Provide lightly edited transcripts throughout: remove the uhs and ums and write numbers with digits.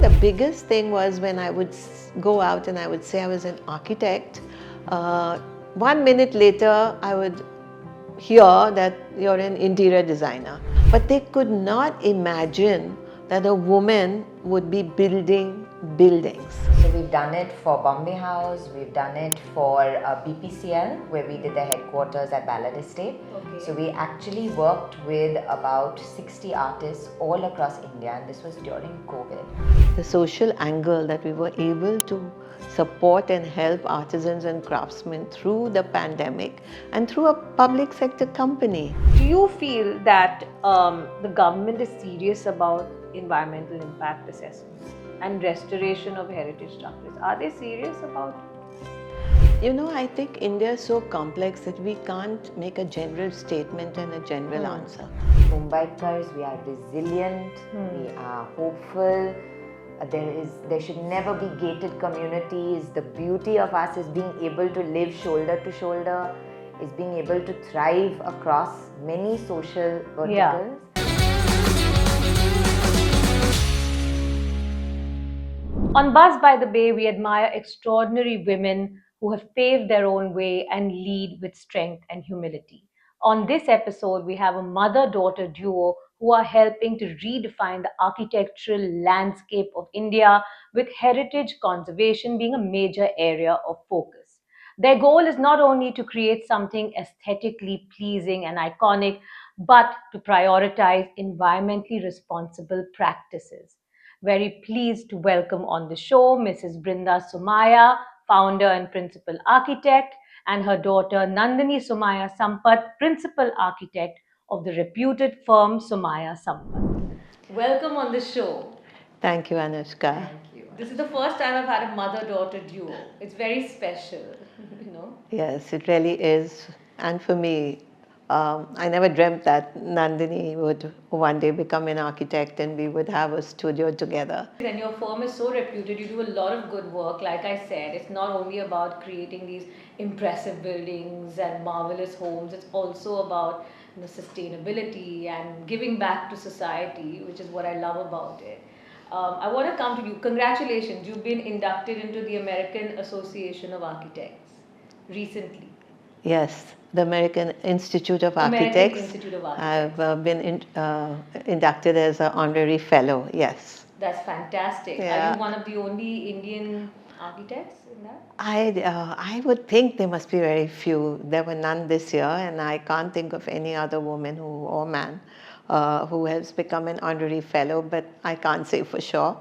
the biggest thing was when I would go out and I would say I was an architect. 1 minute later, I would hear that you're an interior designer. But they could not imagine that a woman would be building buildings. So we've done it for Bombay House, we've done it for BPCL, where we did the headquarters at Ballad Estate. Okay. So we actually worked with about 60 artists all across India, and this was during COVID. The social angle that we were able to support and help artisans and craftsmen through the pandemic and through a public sector company. Do you feel that the government is serious about environmental impact assessment and restoration of heritage structures? Are they serious about it? You know, I think India is so complex that we can't make a general statement and a general answer. Mumbaikars, we are resilient, we are hopeful. There should never be gated communities. The beauty of us is being able to live shoulder to shoulder, is being able to thrive across many social verticals. Yeah. On Buzz by the Bay, we admire extraordinary women who have paved their own way and lead with strength and humility. On this episode, we have a mother-daughter duo who are helping to redefine the architectural landscape of India, with heritage conservation being a major area of focus. Their goal is not only to create something aesthetically pleasing and iconic, but to prioritize environmentally responsible practices. Very pleased to welcome on the show Mrs. Brinda Somaya, founder and principal architect, and her daughter Nandini Somaya Sampat, principal architect of the reputed firm Somaya Sampat. Welcome on the show. Thank you, Anushka. Thank you. This is the first time I've had a mother-daughter duo. It's very special, you know. Yes, it really is. And for me, I never dreamt that Nandini would one day become an architect and we would have a studio together. And your firm is so reputed, you do a lot of good work. Like I said, it's not only about creating these impressive buildings and marvelous homes, it's also about sustainability and giving back to society, which is what I love about it. I want to come to you. Congratulations, you've been inducted into the American Association of Architects recently. Yes, the American Institute of American Architects. Institute of Architects. I've been inducted as an honorary fellow, yes. That's fantastic. Yeah. Are you one of the only Indian architects in that? I would think there must be very few. There were none this year, and I can't think of any other woman or man who has become an honorary fellow, but I can't say for sure.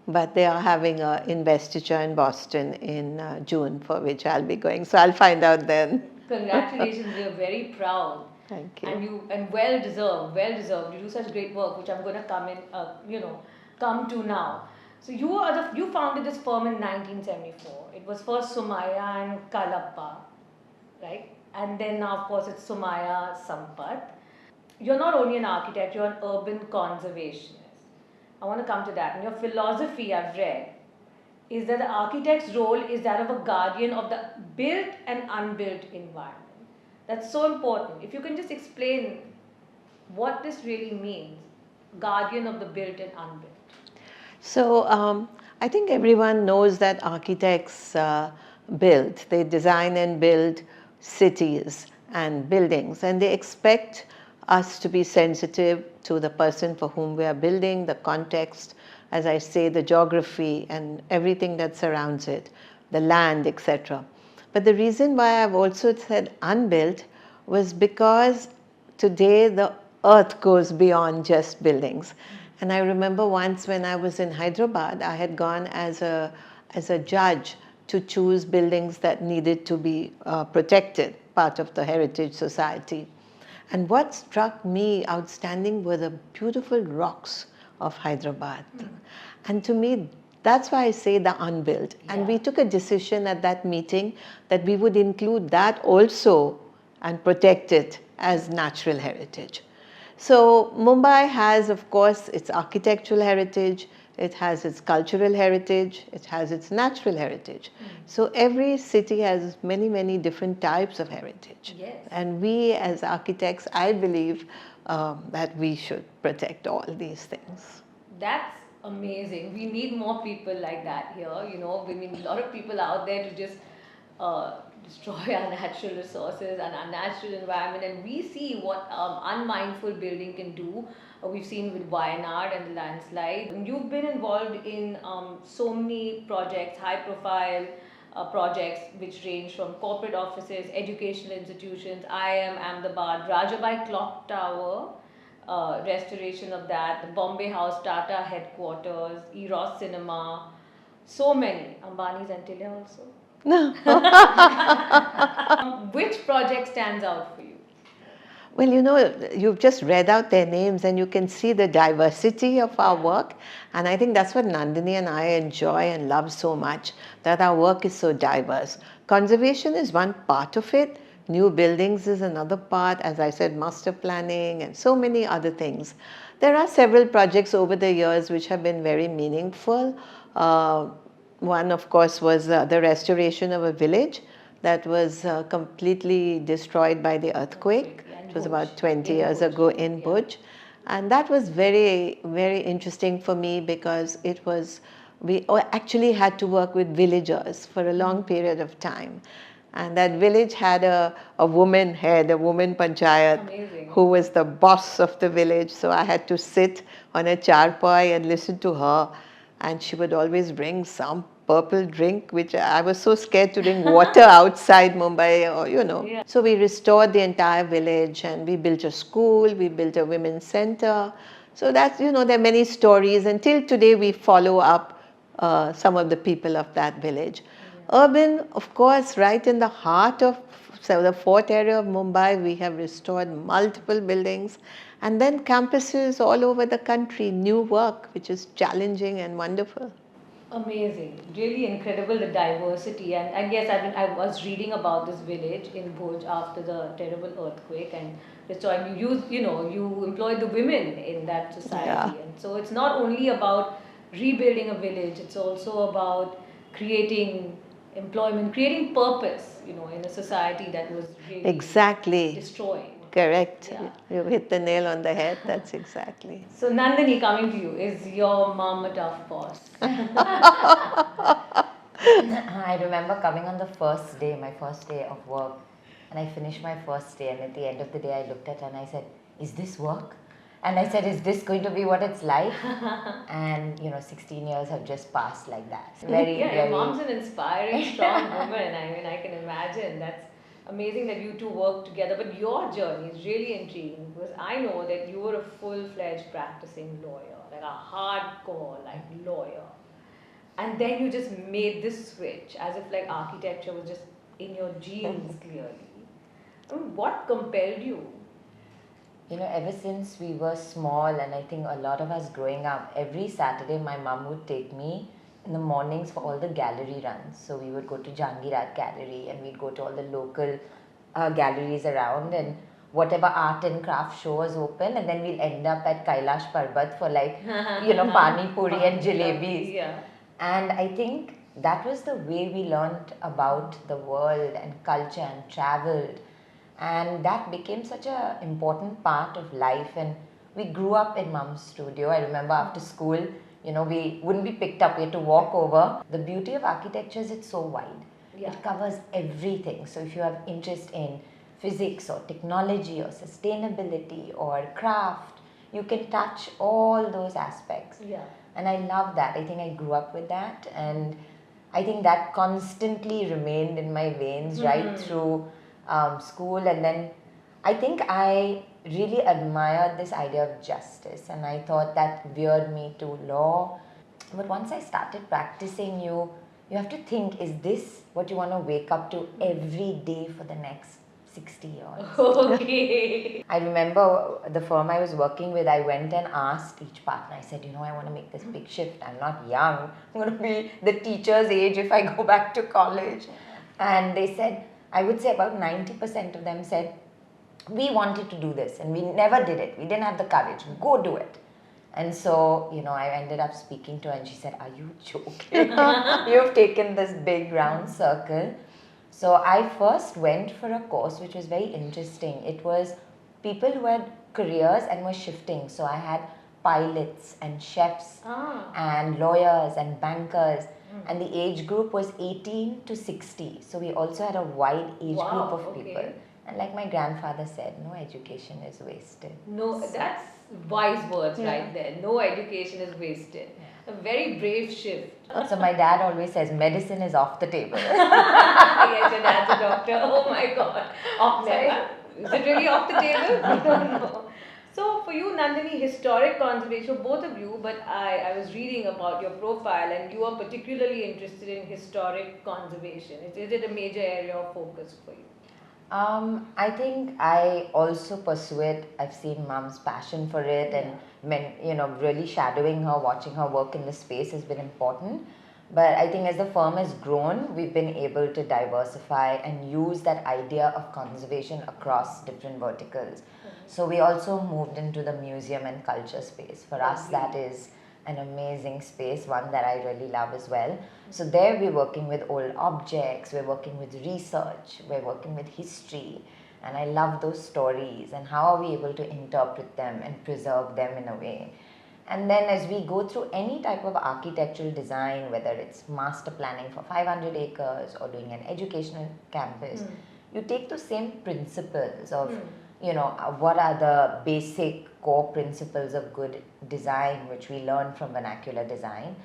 But they are having an investiture in Boston in June, for which I'll be going. So I'll find out then. Congratulations, we are very proud. Thank you. And well deserved, well deserved. You do such great work, which I'm going to come to now. So you founded this firm in 1974. It was first Somaya and Kalappa, right? And then now, of course, it's Somaya Sampat. You're not only an architect, you're an urban conservationist. I want to come to that. And your philosophy, I've read, is that the architect's role is that of a guardian of the built and unbuilt environment. That's so important. If you can just explain what this really means, guardian of the built and unbuilt. So I think everyone knows that architects build, they design and build cities and buildings, and they expect us to be sensitive to the person for whom we are building, the context, as I say, the geography and everything that surrounds it, the land, etc. But the reason why I've also said unbuilt was because today the earth goes beyond just buildings. And I remember once when I was in Hyderabad, I had gone as a judge to choose buildings that needed to be protected, part of the Heritage Society. And what struck me outstanding were the beautiful rocks of Hyderabad. And to me, that's why I say the unbuilt. Yeah. And we took a decision at that meeting that we would include that also and protect it as natural heritage. So Mumbai has, of course, its architectural heritage, it has its cultural heritage, it has its natural heritage. So every city has many, many different types of heritage. Yes. And we as architects, I believe that we should protect all these things. That's Amazing. We need more people like that here. We need a lot of people out there to just destroy our natural resources and our natural environment. And we see what unmindful building can do. We've seen with Wayanad and the landslide. You've been involved in so many projects, high profile projects, which range from corporate offices, educational institutions, IIM Ahmedabad, Rajabai Clock Tower, restoration of that, the Bombay House, Tata headquarters, Eros Cinema, so many. Ambani's Antilia also. No. Which project stands out for you? Well, you've just read out their names and you can see the diversity of our work. And I think that's what Nandini and I enjoy and love so much, that our work is so diverse. Conservation is one part of it. New buildings is another part, as I said, master planning and so many other things. There are several projects over the years which have been very meaningful. One, of course, was the restoration of a village that was completely destroyed by the earthquake. It was about 20 years ago in Bhuj. And that was very, very interesting for me because we actually had to work with villagers for a long period of time. And that village had a woman head, a woman panchayat, Amazing. who was the boss of the village. So I had to sit on a charpai and listen to her. And she would always bring some purple drink, which I was so scared to drink water outside Mumbai, or. Yeah. So we restored the entire village and we built a school, we built a women's center. So that's, there are many stories. Until today, we follow up some of the people of that village. Urban, of course, right in the heart of the fort area of Mumbai, we have restored multiple buildings. And then campuses all over the country, new work, which is challenging and wonderful. Amazing, really incredible, the diversity. And yes, I was reading about this village in Bhuj after the terrible earthquake, and so you employ the women in that society. Yeah. And so it's not only about rebuilding a village, it's also about creating employment, creating purpose, in a society that was really Exactly. destroyed. Correct. Yeah. You hit the nail on the head. That's exactly. So Nandini, coming to you, is your mom a tough boss? I remember coming on the first day, my first day of work, and I finished my first day, and at the end of the day I looked at her and I said, "Is this work?" And I said, "Is this going to be what it's like?" And 16 years have just passed like that. Your mom's an inspiring, strong woman. I mean, I can imagine. That's amazing that you two work together. But your journey is really intriguing because I know that you were a full-fledged practicing lawyer, like a hardcore lawyer. And then you just made this switch as if like architecture was just in your genes clearly. I mean, what compelled you? Ever since we were small, and I think a lot of us growing up, every Saturday my mum would take me in the mornings for all the gallery runs. So we would go to Jahangir Art Gallery and we'd go to all the local galleries around, and whatever art and craft show was open, and then we'll end up at Kailash Parbat for Pani Puri and jalebis. Yeah. And I think that was the way we learned about the world and culture and traveled. And that became such an important part of life. And we grew up in Mum's studio. I remember after school, we wouldn't be picked up. We had to walk over. The beauty of architecture is it's so wide. Yeah. It covers everything. So if you have interest in physics or technology or sustainability or craft, you can touch all those aspects. Yeah. And I love that. I think I grew up with that. And I think that constantly remained in my veins right through school. And then I think I really admired this idea of justice, and I thought that veered me to law. But once I started practicing, you have to think, is this what you want to wake up to every day for the next 60 years? Okay. I remember the firm I was working with, I went and asked each partner, I said, I want to make this big shift. I'm not young. I'm going to be the teacher's age if I go back to college. And they said, I would say about 90% of them said, we wanted to do this and we never did it. We didn't have the courage. Go do it. And so, I ended up speaking to her and she said, are you joking? You've taken this big round circle. So I first went for a course which was very interesting. It was people who had careers and were shifting. So I had pilots and chefs and lawyers and bankers. And the age group was 18 to 60. So we also had a wide age group of people. And like my grandfather said, no education is wasted. No, that's wise words right there. No education is wasted. A very brave shift. So my dad always says medicine is off the table. Yes, your dad's a doctor. Oh my God. Is it really off the table? I don't know. So for you, Nandini, historic conservation, both of you, but I was reading about your profile and you are particularly interested in historic conservation. Is it a major area of focus for you? I think I also pursue it. I've seen Mom's passion for it, and really shadowing her, watching her work in the space has been important. But I think as the firm has grown, we've been able to diversify and use that idea of conservation across different verticals. So we also moved into the museum and culture space. For us, that is an amazing space, one that I really love as well. So there we're working with old objects, we're working with research, we're working with history, and I love those stories and how are we able to interpret them and preserve them in a way. And then as we go through any type of architectural design, whether it's master planning for 500 acres or doing an educational campus, you take those same principles of what are the basic core principles of good design, which we learn from vernacular design,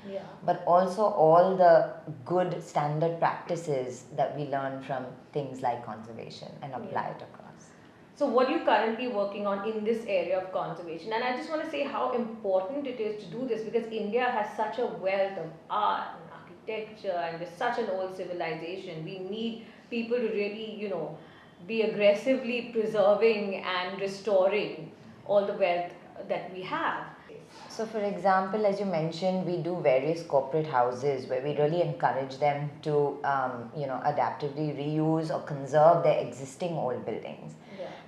but also all the good standard practices that we learn from things like conservation and apply it across. So what are you currently working on in this area of conservation? And I just want to say how important it is to do this, because India has such a wealth of art and architecture and just such an old civilization. We need people to really, be aggressively preserving and restoring all the wealth that we have. So for example, as you mentioned, we do various corporate houses where we really encourage them to adaptively reuse or conserve their existing old buildings.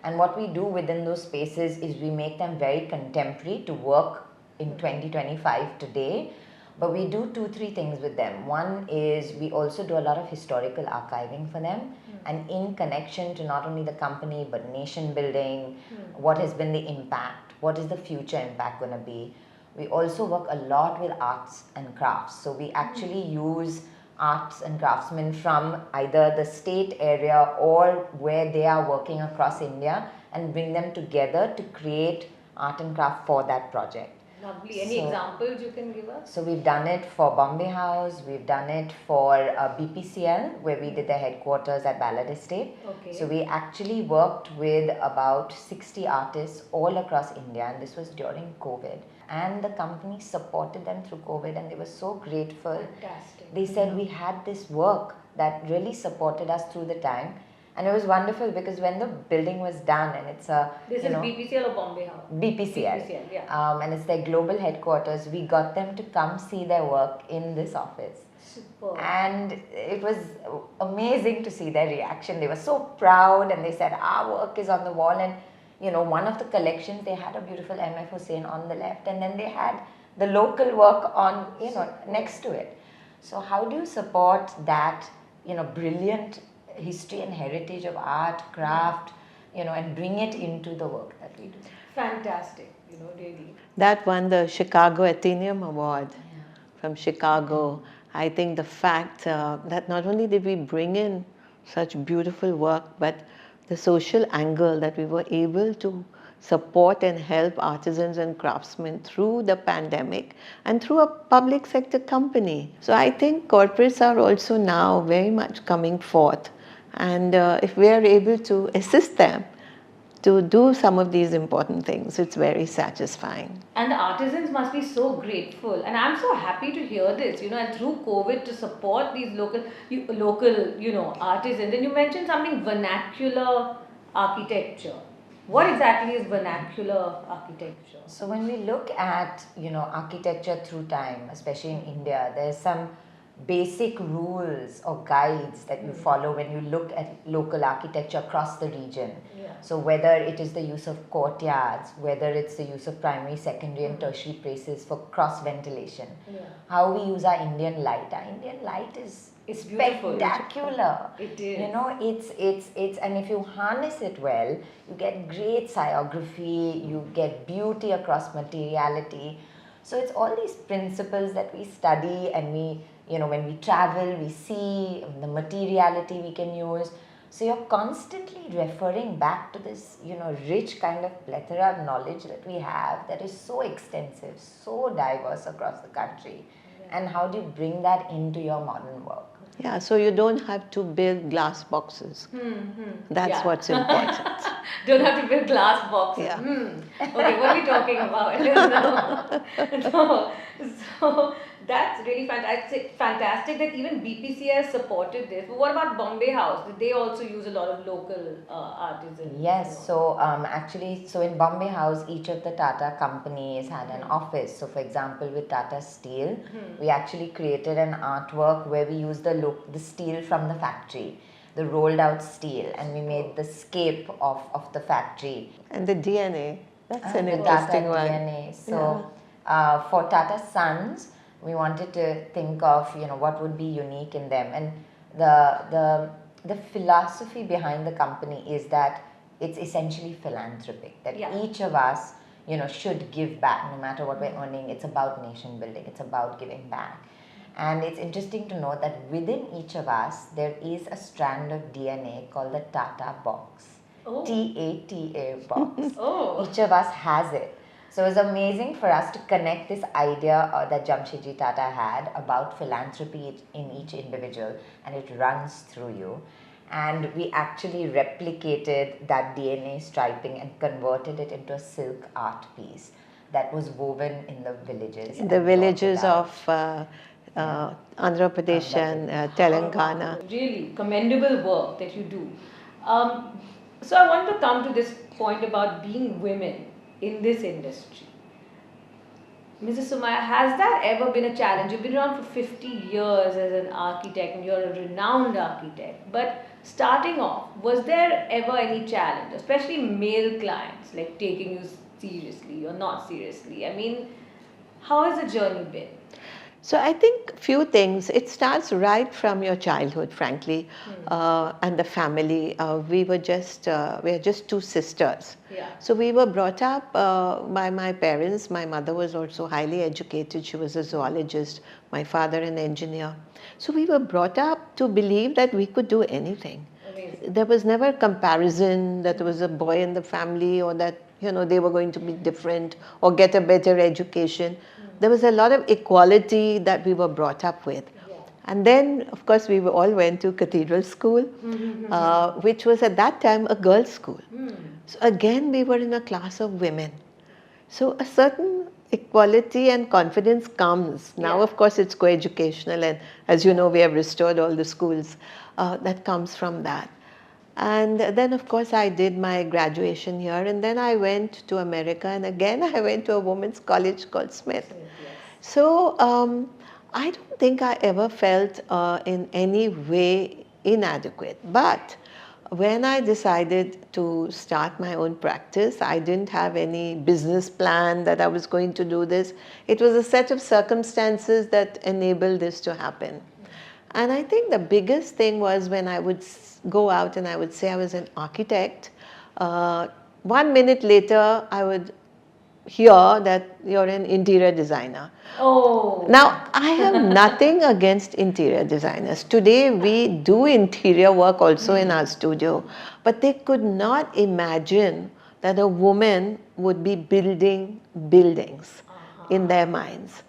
And what we do within those spaces is we make them very contemporary to work in 2025 today. But we do 2-3 things with them. One is we also do a lot of historical archiving for them, and in connection to not only the company but nation building, what has been the impact, what is the future impact going to be. We also work a lot with arts and crafts. So we actually use arts and craftsmen from either the state area or where they are working across India and bring them together to create art and craft for that project. Lovely. Any examples you can give us? So we've done it for Bombay House, we've done it for BPCL, where we did the headquarters at Ballad Estate. So we actually worked with about 60 artists all across India, and this was during COVID. And the company supported them through COVID, and they were so grateful. Fantastic. They said we had this work that really supported us through the time. And it was wonderful because when the building was done, and it's a This is BPCL or Bombay House? BPCL. BPCL, yeah. And it's their global headquarters. We got them to come see their work in this office. Super. And it was amazing to see their reaction. They were so proud, and they said our work is on the wall. And one of the collections, they had a beautiful M.F. Hussain on the left, and then they had the local work on next to it. So how do you support that brilliant history and heritage of art, craft, and bring it into the work that we do? Fantastic, really. That won the Chicago Athenaeum Award from Chicago. I think the fact that not only did we bring in such beautiful work, but the social angle that we were able to support and help artisans and craftsmen through the pandemic and through a public sector company. So I think corporates are also now very much coming forth. And if we are able to assist them to do some of these important things, it's very satisfying. And the artisans must be so grateful. And I'm so happy to hear this, and through COVID to support these local, artisans. And you mentioned something, vernacular architecture. What exactly is vernacular architecture? So when we look at, architecture through time, especially in India, there's some basic rules or guides that you follow when you look at local architecture across the region. So whether it is the use of courtyards, whether it's the use of primary, secondary and tertiary places for cross ventilation, how we use our Indian light. Our Indian light is beautiful. spectacular. It is. You know, it's and if you harness it well, you get great sciography, you get beauty across materiality. So it's all these principles that we study, and we, you know, when we travel, we see the materiality we can use. So you're constantly referring back to this, you know, rich kind of plethora of knowledge that we have that is so extensive, so diverse across the country. And how do you bring that into your modern work? Yeah, so you don't have to build glass boxes. That's what's important. Don't have to build glass boxes. Yeah. Okay, what are we talking about? So that's really fantastic that even BPCL supported this. But what about Bombay House? Did they also use a lot of local artisans? Yes, so actually, so in Bombay House, each of the Tata companies had an office. So for example, with Tata Steel, we actually created an artwork where we used the steel from the factory, the rolled out steel, and we made the scape of the factory. And the DNA, that's an The interesting Tata one. DNA. So for Tata Sons, we wanted to think of, you know, what would be unique in them. And the philosophy behind the company is that it's essentially philanthropic, that each of us, you know, should give back no matter what we're earning. It's about nation building, it's about giving back. And it's interesting to know that within each of us, there is a strand of DNA called the Tata box. Tata box. Each of us has it. So it was amazing for us to connect this idea that Jamshedji Tata had about philanthropy in each individual, and it runs through you. And we actually replicated that DNA striping and converted it into a silk art piece that was woven in the villages. In the villages of Andhra Pradesh and Telangana. Really commendable work that you do. So I want to come to this point about being women in this industry. Mrs. Somaya, has that ever been a challenge? You've been around for 50 years as an architect and you're a renowned architect. But starting off, was there ever any challenge, especially male clients, like taking you seriously or not seriously? I mean, how has the journey been? So I think few things. It starts right from your childhood, frankly, and the family. We are just two sisters. So we were brought up by my parents. My mother was also highly educated. She was a zoologist. My father an engineer. So we were brought up to believe that we could do anything. Amazing. There was never comparison that there was a boy in the family, or that, you know, they were going to be different or get a better education. There was a lot of equality that we were brought up with. And then, of course, we all went to cathedral school, which was at that time a girls' school. So again, we were in a class of women. So a certain equality and confidence comes. Now, of course, it's co-educational, and as you know, we have restored all the schools. That comes from that. And then, of course, I did my graduation here, and then I went to America, and again I went to a women's college called Smith. So I don't think I ever felt in any way inadequate. But when I decided to start my own practice, I didn't have any business plan that I was going to do this. It was a set of circumstances that enabled this to happen. And I think the biggest thing was when I would go out and I would say I was an architect. 1 minute later, I would hear that you're an interior designer. Now, I have nothing against interior designers. Today, we do interior work also in our studio. But they could not imagine that a woman would be building buildings in their minds.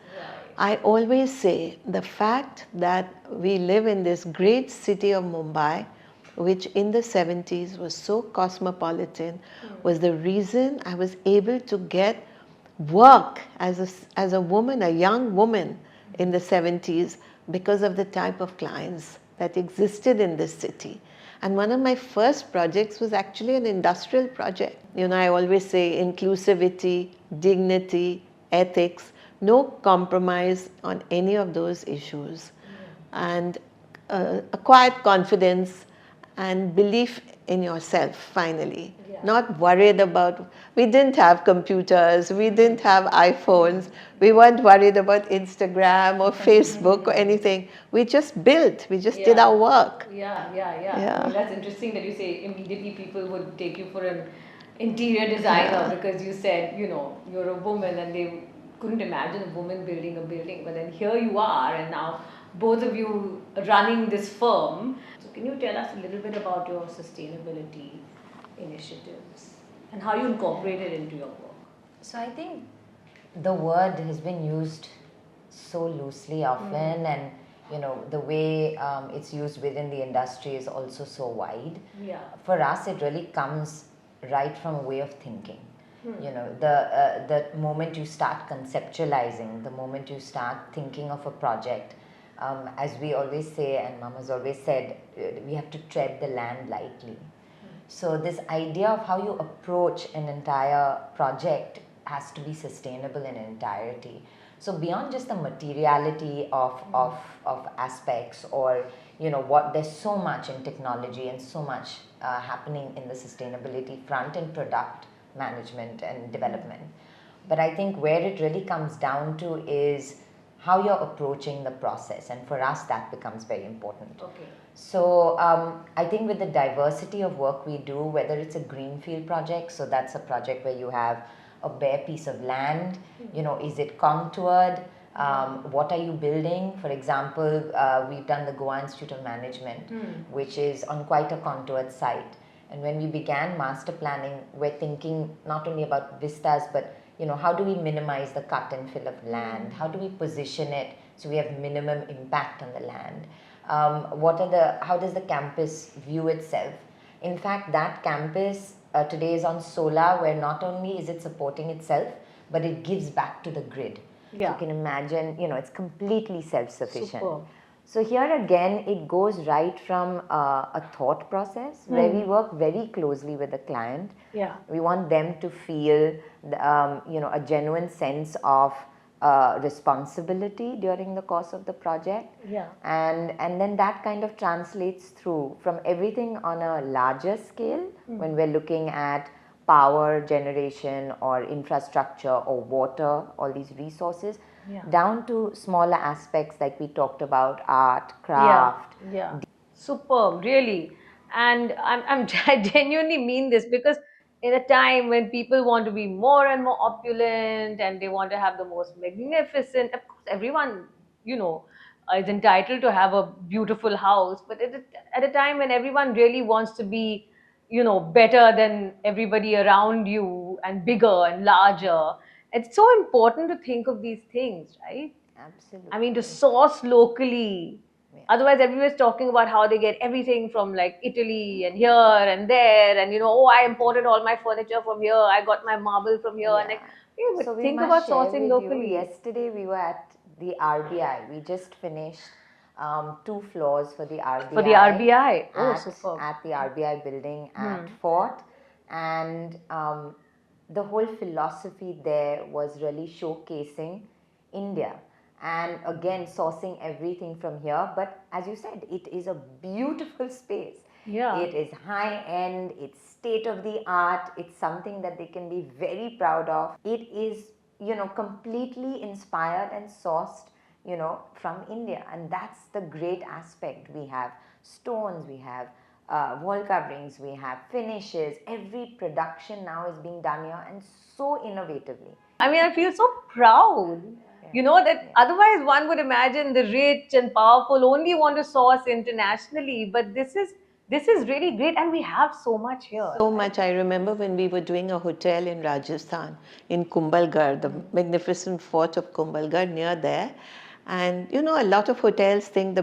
I always say the fact that we live in this great city of Mumbai, which in the 70s was so cosmopolitan, was the reason I was able to get work as a woman, a young woman in the 70s, because of the type of clients that existed in this city. And one of my first projects was actually an industrial project. You know, I always say inclusivity, dignity, ethics, no compromise on any of those issues. and acquired confidence and belief in yourself finally. Not worried about, we didn't have computers, we didn't have iPhones, we weren't worried about Instagram or Facebook or anything. We just built, we just did our work. I mean, that's interesting that you say immediately people would take you for an interior designer because you said, you're a woman and they couldn't imagine a woman building a building. But then here you are, and now both of you running this firm. So, can you tell us a little bit about your sustainability initiatives and how you incorporate it into your work? So I think the word has been used so loosely often, and the way it's used within the industry is also so wide. For us, it really comes right from a way of thinking. The moment you start conceptualizing, the moment you start thinking of a project, as we always say, and Mama's always said, we have to tread the land lightly. So this idea of how you approach an entire project has to be sustainable in entirety. So beyond just the materiality of aspects, or what, there's so much in technology and so much happening in the sustainability front in product management and development. But I think where it really comes down to is how you're approaching the process, and for us that becomes very important. So I think with the diversity of work we do, whether it's a greenfield project, so that's a project where you have a bare piece of land, is it contoured, what are you building? For example, we've done the Goa Institute of Management, which is on quite a contoured site. And when we began master planning, we're thinking not only about vistas, but how do we minimize the cut and fill of land? How do we position it so we have minimum impact on the land? How does the campus view itself? In fact, that campus today is on solar, where not only is it supporting itself, but it gives back to the grid. So you can imagine, it's completely self-sufficient. So here again, it goes right from a thought process where we work very closely with the client. We want them to feel, a genuine sense of responsibility during the course of the project. And then that kind of translates through from everything on a larger scale, when we're looking at power generation or infrastructure or water, all these resources, down to smaller aspects like we talked about, art, craft. Superb, really. And I genuinely mean this, because in a time when people want to be more and more opulent and they want to have the most magnificent, of course, everyone, is entitled to have a beautiful house, but at a time when everyone really wants to be, better than everybody around you and bigger and larger, it's so important to think of these things, right? Absolutely. I mean, to source locally. Otherwise, everyone's talking about how they get everything from like Italy and here and there, and I imported all my furniture from here, I got my marble from here, and but So we think must about share sourcing with you, locally. yesterday we were at the RBI. We just finished 2 floors for the RBI. For the RBI, superb. At the RBI building at Fort, and the whole philosophy there was really showcasing India, and again sourcing everything from here. But as you said, it is a beautiful space. It is high end, it's state of the art, it's something that they can be very proud of. It is, completely inspired and sourced, from India, and that's the great aspect. We have stones, we have wall coverings, we have finishes. Every production now is being done here, and so innovatively. I mean, I feel so proud. That otherwise one would imagine the rich and powerful only want to source internationally, but this is really great, and we have so much here. So much. I remember when we were doing a hotel in Rajasthan, in Kumbhalgarh, the magnificent fort of Kumbhalgarh, near there. And a lot of hotels think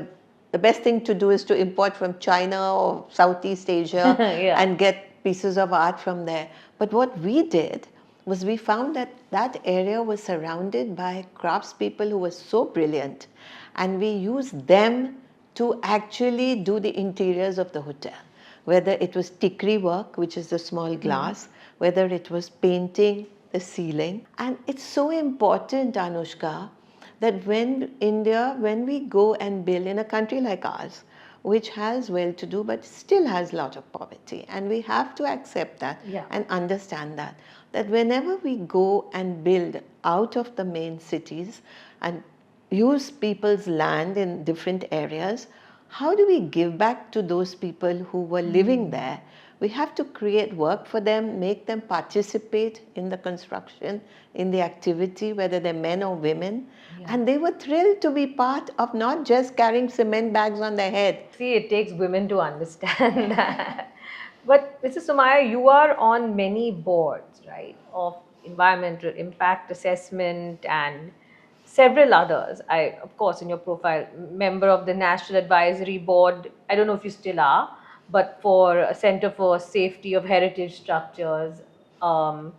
the best thing to do is to import from China or Southeast Asia and get pieces of art from there. But what we did was we found that that area was surrounded by craftspeople who were so brilliant, and we used them to actually do the interiors of the hotel, whether it was tikri work, which is the small glass, whether it was painting the ceiling. And it's so important, Anushka, that when we go and build in a country like ours, which has well-to-do but still has a lot of poverty, and we have to accept that and understand that whenever we go and build out of the main cities and use people's land in different areas, how do we give back to those people who were living there? We have to create work for them, make them participate in the construction, in the activity, whether they're men or women. And they were thrilled to be part of not just carrying cement bags on their head. See, it takes women to understand that. But Mrs. Somaya, you are on many boards, right, of environmental impact assessment and several others. Of course, in your profile, member of the National Advisory Board. I don't know if you still are, but for a Center for Safety of Heritage Structures, um,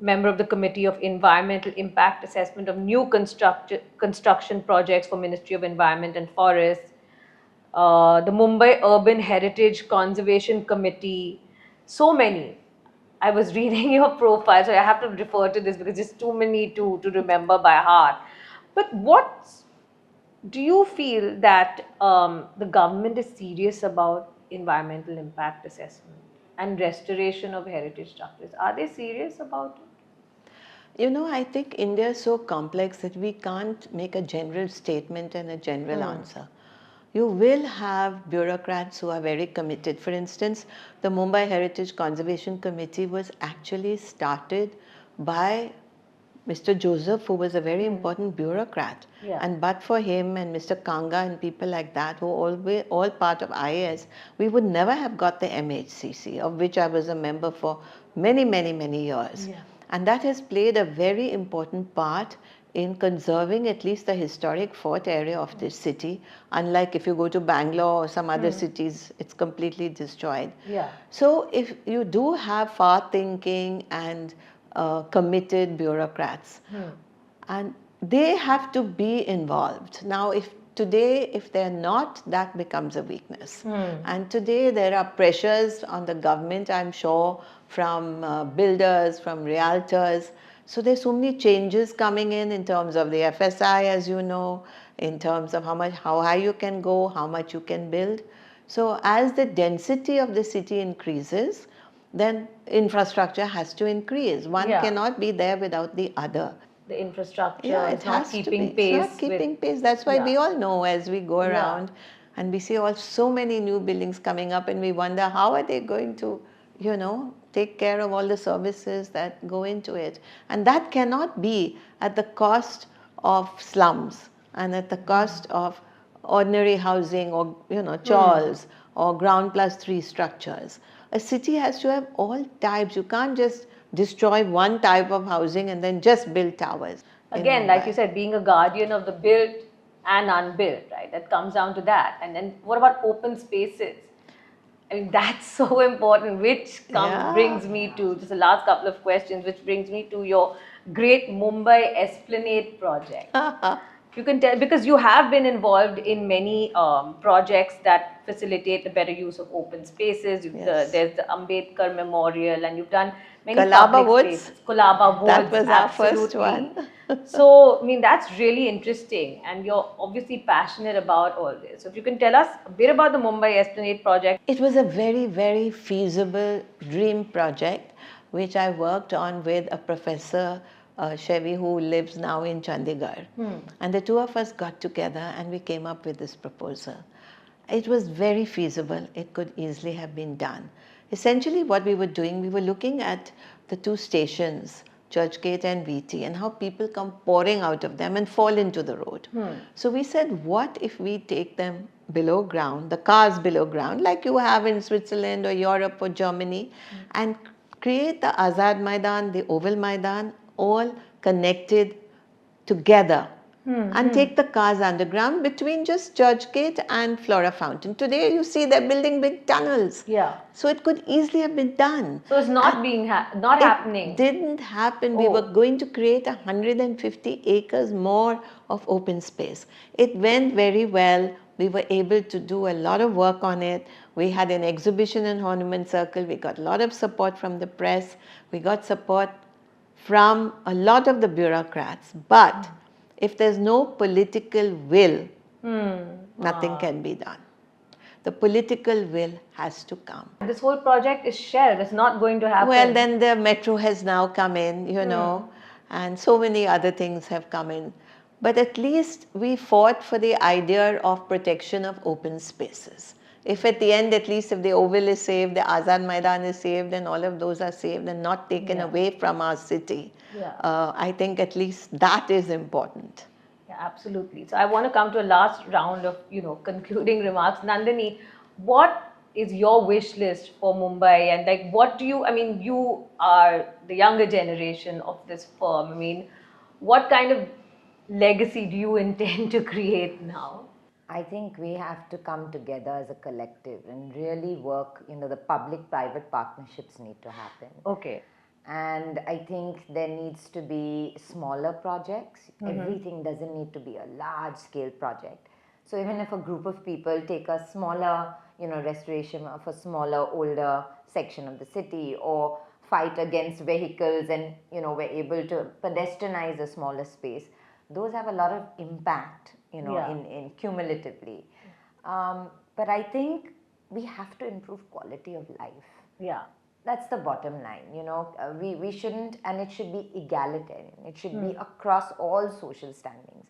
member of the Committee of Environmental Impact Assessment of New Construction Projects for Ministry of Environment and Forests, the Mumbai Urban Heritage Conservation Committee, so many. I was reading your profile, so I have to refer to this because it's too many to remember by heart. But what do you feel that the government is serious about environmental impact assessment and restoration of heritage structures? Are they serious about it? I think India is so complex that we can't make a general statement and a general answer. You will have bureaucrats who are very committed. For instance, the Mumbai Heritage Conservation Committee was actually started by Mr. Joseph, who was a very important bureaucrat. And but for him and Mr. Kanga and people like that, who were all part of IAS, we would never have got the MHCC, of which I was a member for many, many, many years. And that has played a very important part in conserving at least the historic fort area of this city. Unlike if you go to Bangalore or some other cities, it's completely destroyed. So if you do have far-thinking and committed bureaucrats, and they have to be involved. Now, if they're not, that becomes a weakness. And today there are pressures on the government, I'm sure, from builders, from realtors. So there's so many changes coming in terms of the FSI, as you know, in terms of how high you can go, how much you can build. So as the density of the city increases, then infrastructure has to increase. One cannot be there without the other. The infrastructure is not keeping pace. It's not keeping pace. That's why we all know as we go around and we see so many new buildings coming up, and we wonder how are they going to, take care of all the services that go into it. And that cannot be at the cost of slums and at the cost of ordinary housing or, chawls or ground plus 3 structures. A city has to have all types. You can't just destroy one type of housing and then just build towers. Again, like you said, being a guardian of the built and unbuilt, right? That comes down to that. And then what about open spaces? I mean, that's so important, which brings me to just the last couple of questions, which brings me to your great Mumbai Esplanade project. You can tell, because you have been involved in many projects that facilitate the better use of open spaces. There's the Ambedkar Memorial, and you've done many Colaba public Woods. spaces. Colaba Woods. That was our first one. So, I mean, that's really interesting, and you're obviously passionate about all this. So, if you can tell us a bit about the Mumbai Esplanade project. It was a very, very feasible dream project, which I worked on with a professor, Chevy, who lives now in Chandigarh. And the two of us got together and we came up with this proposal. It was very feasible. It could easily have been done. Essentially what we were doing, we were looking at the two stations, Churchgate and VT, and how people come pouring out of them and fall into the road. So we said, what if we take them below ground, the cars below ground, like you have in Switzerland or Europe or Germany, and create the Azad Maidan, the Oval Maidan, all connected together, and take the cars underground between just Churchgate and Flora Fountain. Today you see they're building big tunnels. So it could easily have been done. So it's not happening. It didn't happen. We were going to create 150 acres more of open space. It went very well. We were able to do a lot of work on it. We had an exhibition in Hanuman Circle. We got a lot of support from the press. We got support from a lot of the bureaucrats. But if there's no political will, nothing can be done. The political will has to come. This whole project is shelved. It's not going to happen. Well, then the metro has now come in, and so many other things have come in. But at least we fought for the idea of protection of open spaces. If at the end, at least if the Oval is saved, the Azad Maidan is saved, and all of those are saved and not taken away from our city, I think at least that is important. Yeah, absolutely. So I want to come to a last round of, concluding remarks. Nandini, what is your wish list for Mumbai? And like, what do you, I mean, you are the younger generation of this firm. I mean, what kind of legacy do you intend to create now? I think we have to come together as a collective and really work, the public-private partnerships need to happen. Okay. And I think there needs to be smaller projects. Everything doesn't need to be a large scale project. So even if a group of people take a smaller, restoration of a smaller, older section of the city, or fight against vehicles and, we're able to pedestrianize a smaller space, those have a lot of impact, in cumulatively. But I think we have to improve quality of life. Yeah. That's the bottom line, we shouldn't, and it should be egalitarian. It should be across all social standings.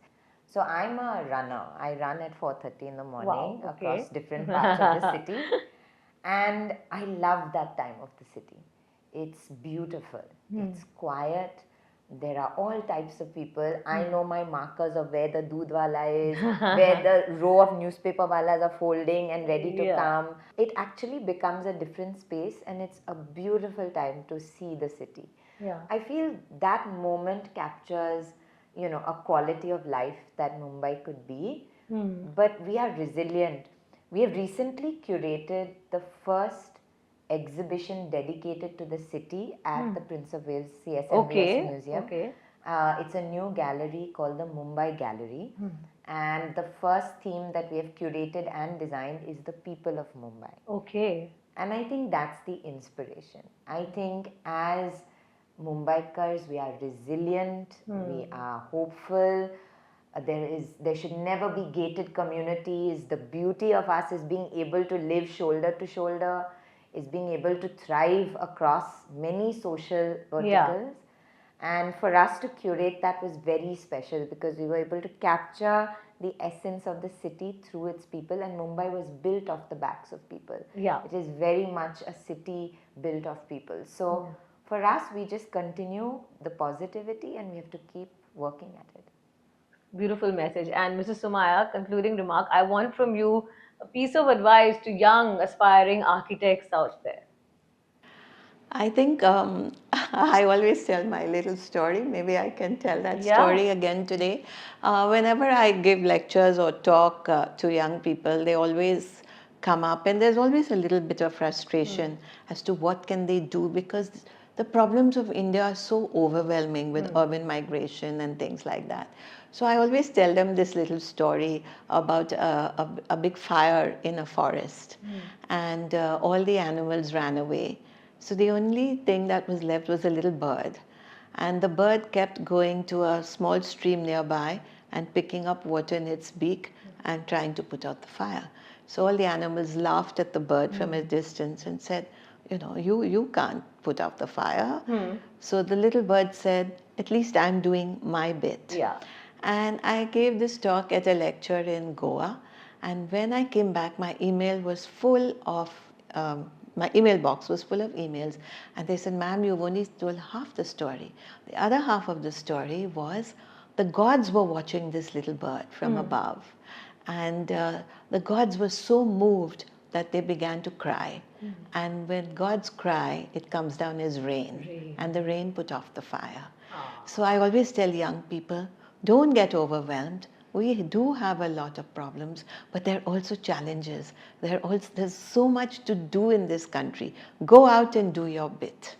So I'm a runner. I run at 4:30 in the morning across different parts of the city. And I love that time of the city. It's beautiful. It's quiet. There are all types of people. I know my markers of where the doodh wala is, where the row of newspaper walas are folding and ready to come. It actually becomes a different space, and it's a beautiful time to see the city. Yeah. I feel that moment captures, a quality of life that Mumbai could be. But we are resilient. We have recently curated the first exhibition dedicated to the city at the Prince of Wales CSMVS Museum. Okay. It's a new gallery called the Mumbai Gallery. And the first theme that we have curated and designed is the people of Mumbai. Okay. And I think that's the inspiration. I think as Mumbaikars, we are resilient, we are hopeful. There should never be gated communities. The beauty of us is being able to live shoulder to shoulder, is being able to thrive across many social verticals. And for us to curate that was very special, because we were able to capture the essence of the city through its people, and Mumbai was built off the backs of people. Yeah. It is very much a city built of people. So for us, we just continue the positivity and we have to keep working at it. Beautiful message. And Mrs. Somaya, concluding remark, I want from you a piece of advice to young aspiring architects out there. I think I always tell my little story. Maybe I can tell that story again today. Whenever I give lectures or talk to young people, they always come up, and there's always a little bit of frustration as to what can they do, because the problems of India are so overwhelming with urban migration and things like that. So I always tell them this little story about a big fire in a forest, and all the animals ran away. So the only thing that was left was a little bird. And the bird kept going to a small stream nearby and picking up water in its beak and trying to put out the fire. So all the animals laughed at the bird from a distance and said, you can't put out the fire. So the little bird said, at least I'm doing my bit. Yeah. And I gave this talk at a lecture in Goa. And when I came back, my email was full of my email box was full of emails, and they said, ma'am, you've only told half the story. The other half of the story was the gods were watching this little bird from above, and the gods were so moved that they began to cry. And when gods cry, it comes down as rain. And the rain put off the fire. So I always tell young people, don't get overwhelmed. We do have a lot of problems, but there are also challenges. There's so much to do in this country. Go out and do your bit.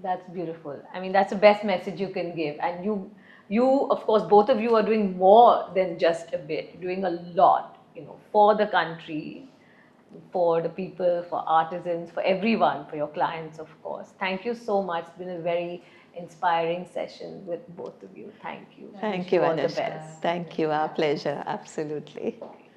That's beautiful. I mean, that's the best message you can give. And you, of course, both of you are doing more than just a bit. You're doing a lot, for the country. for the people, for artisans, for everyone, for your clients, of course. Thank you so much. It's been a very inspiring session with both of you. Thank you. Thank Wish you, you all the Anushka. best. Thank you. Our pleasure. Absolutely.